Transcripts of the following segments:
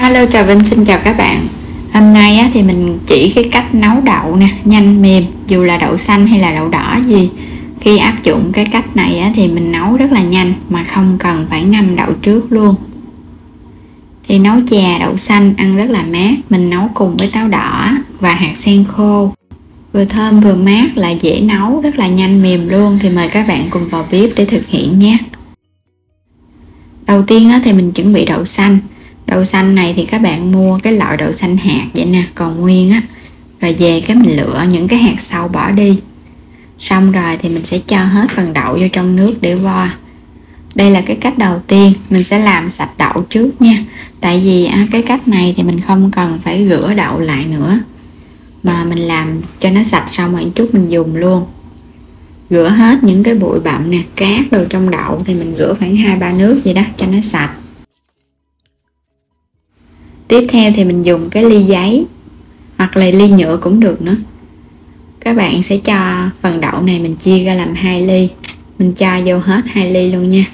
Hello, Trà Vinh xin chào các bạn. Hôm nay thì mình chỉ cái cách nấu đậu nè, nhanh mềm, dù là đậu xanh hay là đậu đỏ gì. Khi áp dụng cái cách này thì mình nấu rất là nhanh mà không cần phải ngâm đậu trước luôn. Thì nấu chè đậu xanh ăn rất là mát, mình nấu cùng với táo đỏ và hạt sen khô. Vừa thơm vừa mát, lại dễ nấu, rất là nhanh mềm luôn. Thì mời các bạn cùng vào bếp để thực hiện nhé. Đầu tiên thì mình chuẩn bị đậu xanh. Đậu xanh này thì các bạn mua cái loại đậu xanh hạt vậy nè, còn nguyên rồi về cái mình lựa những cái hạt sau bỏ đi. Xong rồi thì mình sẽ cho hết phần đậu vô trong nước để vo. Đây là cái cách đầu tiên, mình sẽ làm sạch đậu trước nha. Tại vì cái cách này thì mình không cần phải rửa đậu lại nữa, mà mình làm cho nó sạch xong rồi chút mình dùng luôn. Rửa hết những cái bụi bặm nè, cát đồ trong đậu thì mình rửa khoảng 2-3 nước vậy đó cho nó sạch. Tiếp theo thì mình dùng cái ly giấy hoặc là ly nhựa cũng được nữa. Các bạn sẽ cho phần đậu này mình chia ra làm 2 ly. Mình cho vô hết 2 ly luôn nha.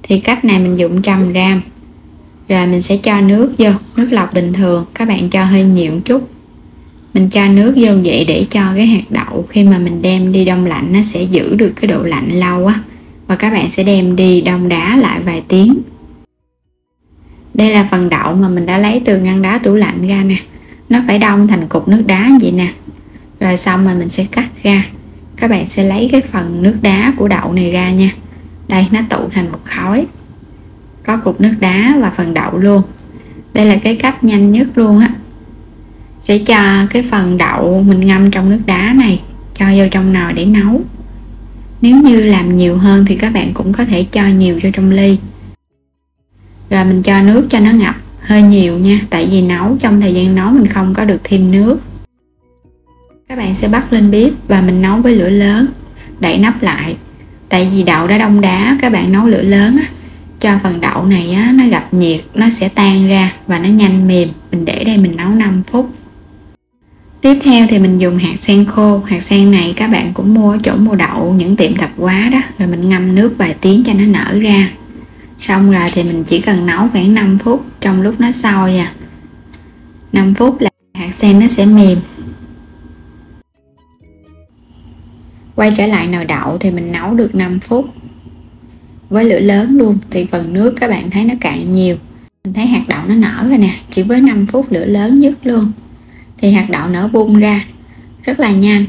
Thì cách này mình dùng 100g. Rồi mình sẽ cho nước vô, nước lọc bình thường, các bạn cho hơi nhiều một chút. Mình cho nước vô vậy để cho cái hạt đậu khi mà mình đem đi đông lạnh nó sẽ giữ được cái độ lạnh lâu á. Và các bạn sẽ đem đi đông đá lại vài tiếng. Đây là phần đậu mà mình đã lấy từ ngăn đá tủ lạnh ra nè. Nó phải đông thành cục nước đá vậy nè. Rồi xong rồi mình sẽ cắt ra. Các bạn sẽ lấy cái phần nước đá của đậu này ra nha. Đây, nó tụ thành một khối. Có cục nước đá và phần đậu luôn. Đây là cái cách nhanh nhất luôn á. Sẽ cho cái phần đậu mình ngâm trong nước đá này, cho vô trong nồi để nấu. Nếu như làm nhiều hơn thì các bạn cũng có thể cho nhiều vô trong ly. Rồi mình cho nước cho nó ngập hơi nhiều nha. Tại vì nấu trong thời gian nấu mình không có được thêm nước. Các bạn sẽ bắt lên bếp và mình nấu với lửa lớn. Đậy nắp lại. Tại vì đậu đã đông đá, các bạn nấu lửa lớn cho phần đậu này nó gặp nhiệt, nó sẽ tan ra và nó nhanh mềm. Mình để đây mình nấu 5 phút. Tiếp theo thì mình dùng hạt sen khô. Hạt sen này các bạn cũng mua ở chỗ mua đậu, những tiệm tạp hóa đó. Rồi mình ngâm nước vài tiếng cho nó nở ra. Xong rồi thì mình chỉ cần nấu khoảng 5 phút trong lúc nó sôi 5 phút là hạt sen nó sẽ mềm. Quay trở lại nồi đậu thì mình nấu được 5 phút với lửa lớn luôn. Thì phần nước các bạn thấy nó cạn nhiều. Mình thấy hạt đậu nó nở rồi nè. Chỉ với 5 phút lửa lớn nhất luôn thì hạt đậu nở bung ra rất là nhanh.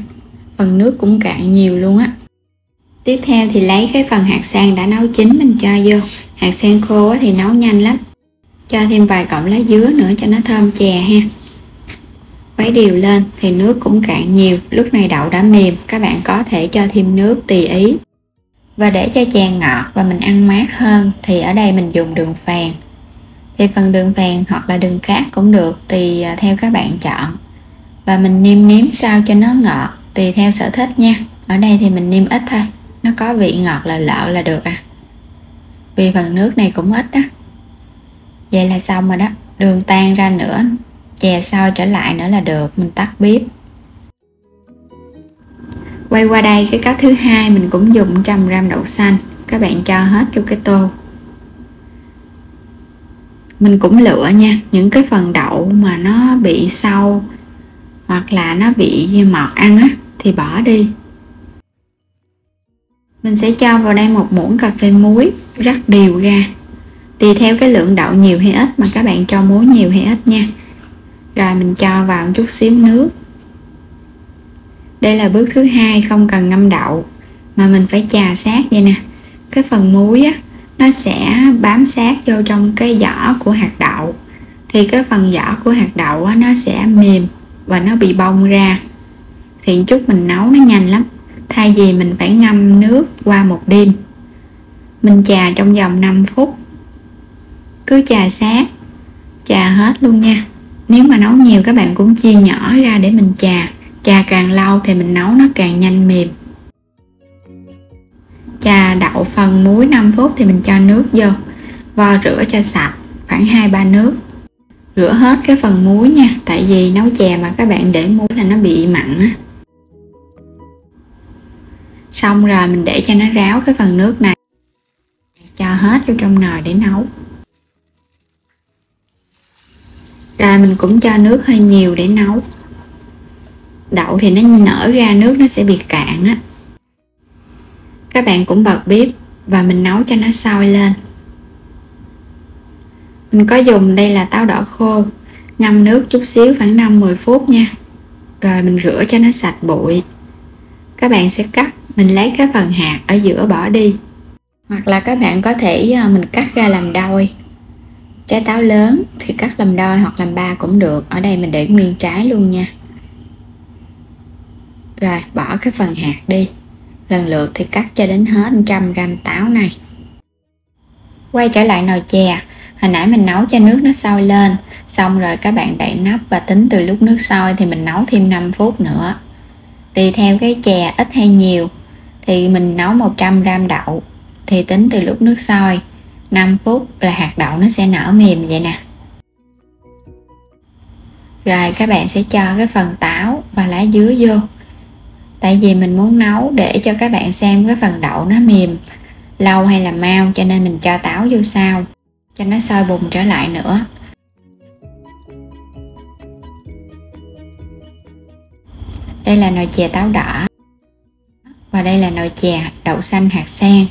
Phần nước cũng cạn nhiều luôn á. Tiếp theo thì lấy cái phần hạt sen đã nấu chín mình cho vô. Hạt sen khô thì nấu nhanh lắm. Cho thêm vài cọng lá dứa nữa cho nó thơm chè ha. Khuấy đều lên thì nước cũng cạn nhiều. Lúc này đậu đã mềm, các bạn có thể cho thêm nước tùy ý. Và để cho chè ngọt và mình ăn mát hơn thì ở đây mình dùng đường phèn. Thì phần đường phèn hoặc là đường cát cũng được, tùy theo các bạn chọn. Và mình nêm sao cho nó ngọt tùy theo sở thích nha. Ở đây thì mình nêm ít thôi, nó có vị ngọt là lợ là được vì phần nước này cũng ít Vậy là xong rồi đó. Đường tan ra nữa, chè sôi trở lại nữa là được. Mình tắt bếp. Quay qua đây cái cách thứ hai, mình cũng dùng 100g đậu xanh. Các bạn cho hết vô cái tô. Mình cũng lựa nha, những cái phần đậu mà nó bị sâu hoặc là nó bị mọt ăn thì bỏ đi. Mình sẽ cho vào đây 1 muỗng cà phê muối, rắc đều ra. Tùy theo cái lượng đậu nhiều hay ít mà các bạn cho muối nhiều hay ít nha. Rồi mình cho vào một chút xíu nước. Đây là bước thứ hai, không cần ngâm đậu mà mình phải chà sát vậy nè. Cái phần muối nó sẽ bám sát vô trong cái vỏ của hạt đậu. Thì cái phần vỏ của hạt đậu nó sẽ mềm và nó bị bong ra. Thì chút mình nấu nó nhanh lắm. Thay vì mình phải ngâm nước qua một đêm, mình chà trong vòng 5 phút. Cứ chà sát, chà hết luôn nha. Nếu mà nấu nhiều các bạn cũng chia nhỏ ra để mình chà. Chà càng lâu thì mình nấu nó càng nhanh mềm. Chà đậu phần muối 5 phút thì mình cho nước vô. Vo rửa cho sạch, khoảng 2-3 nước. Rửa hết cái phần muối nha. Tại vì nấu chè mà các bạn để muối là nó bị mặn Xong rồi mình để cho nó ráo cái phần nước này. Cho hết vô trong nồi để nấu. Rồi mình cũng cho nước hơi nhiều để nấu. Đậu thì nó nở ra nước nó sẽ bị cạn á. Các bạn cũng bật bếp và mình nấu cho nó sôi lên. Mình có dùng đây là táo đỏ khô, ngâm nước chút xíu khoảng 5-10 phút nha. Rồi mình rửa cho nó sạch bụi. Các bạn sẽ cắt, mình lấy cái phần hạt ở giữa bỏ đi. Hoặc là các bạn có thể mình cắt ra làm đôi. Trái táo lớn thì cắt làm đôi hoặc làm ba cũng được. Ở đây mình để nguyên trái luôn nha. Rồi bỏ cái phần hạt đi. Lần lượt thì cắt cho đến hết 100g táo này. Quay trở lại nồi chè. Hồi nãy mình nấu cho nước nó sôi lên. Xong rồi các bạn đậy nắp và tính từ lúc nước sôi thì mình nấu thêm 5 phút nữa. Tùy theo cái chè ít hay nhiều. Thì mình nấu 100g đậu. Thì tính từ lúc nước sôi 5 phút là hạt đậu nó sẽ nở mềm vậy nè. Rồi các bạn sẽ cho cái phần táo và lá dứa vô. Tại vì mình muốn nấu để cho các bạn xem cái phần đậu nó mềm lâu hay là mau, cho nên mình cho táo vô sau cho nó sôi bùng trở lại nữa. Đây là nồi chè táo đỏ và đây là nồi chè đậu xanh hạt sen.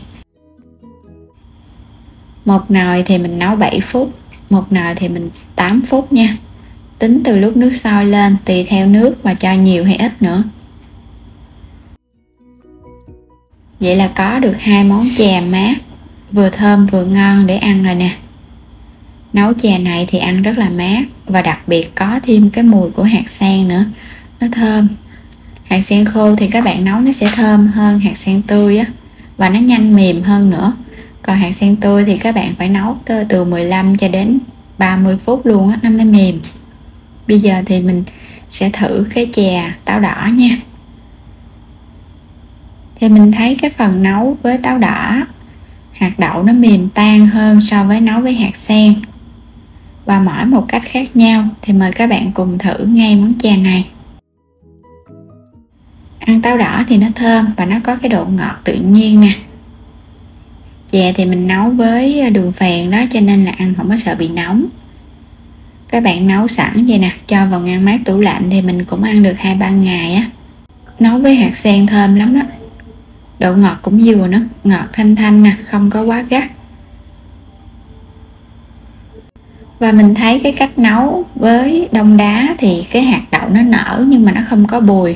Một nồi thì mình nấu 7 phút, một nồi thì mình 8 phút nha. Tính từ lúc nước sôi lên, tùy theo nước mà cho nhiều hay ít nữa. Vậy là có được 2 món chè mát, vừa thơm vừa ngon để ăn rồi nè. Nấu chè này thì ăn rất là mát và đặc biệt có thêm cái mùi của hạt sen nữa, nó thơm. Hạt sen khô thì các bạn nấu nó sẽ thơm hơn hạt sen tươi á, và nó nhanh mềm hơn nữa. Còn hạt sen tươi thì các bạn phải nấu từ 15 cho đến 30 phút luôn á, nó mới mềm. Bây giờ thì mình sẽ thử cái chè táo đỏ nha. Thì mình thấy cái phần nấu với táo đỏ, hạt đậu nó mềm tan hơn so với nấu với hạt sen. Và mỗi một cách khác nhau thì mời các bạn cùng thử ngay món chè này. Ăn táo đỏ thì nó thơm và nó có cái độ ngọt tự nhiên nè. Chè thì mình nấu với đường phèn đó, cho nên là ăn không có sợ bị nóng. Các bạn nấu sẵn vậy nè, cho vào ngăn mát tủ lạnh thì mình cũng ăn được 2-3 ngày á. Nấu với hạt sen thơm lắm đó. Độ ngọt cũng vừa nữa, ngọt thanh thanh nè, không có quá gắt. Và mình thấy cái cách nấu với đông đá thì cái hạt đậu nó nở nhưng mà nó không có bùi.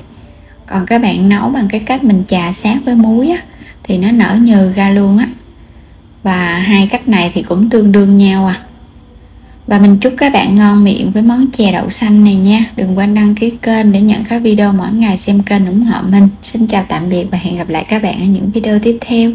Còn các bạn nấu bằng cái cách mình chà sát với muối á, thì nó nở nhừ ra luôn á. Và hai cách này thì cũng tương đương nhau à. Và mình chúc các bạn ngon miệng với món chè đậu xanh này nha. Đừng quên đăng ký kênh để nhận các video mỗi ngày, xem kênh ủng hộ mình. Xin chào tạm biệt và hẹn gặp lại các bạn ở những video tiếp theo.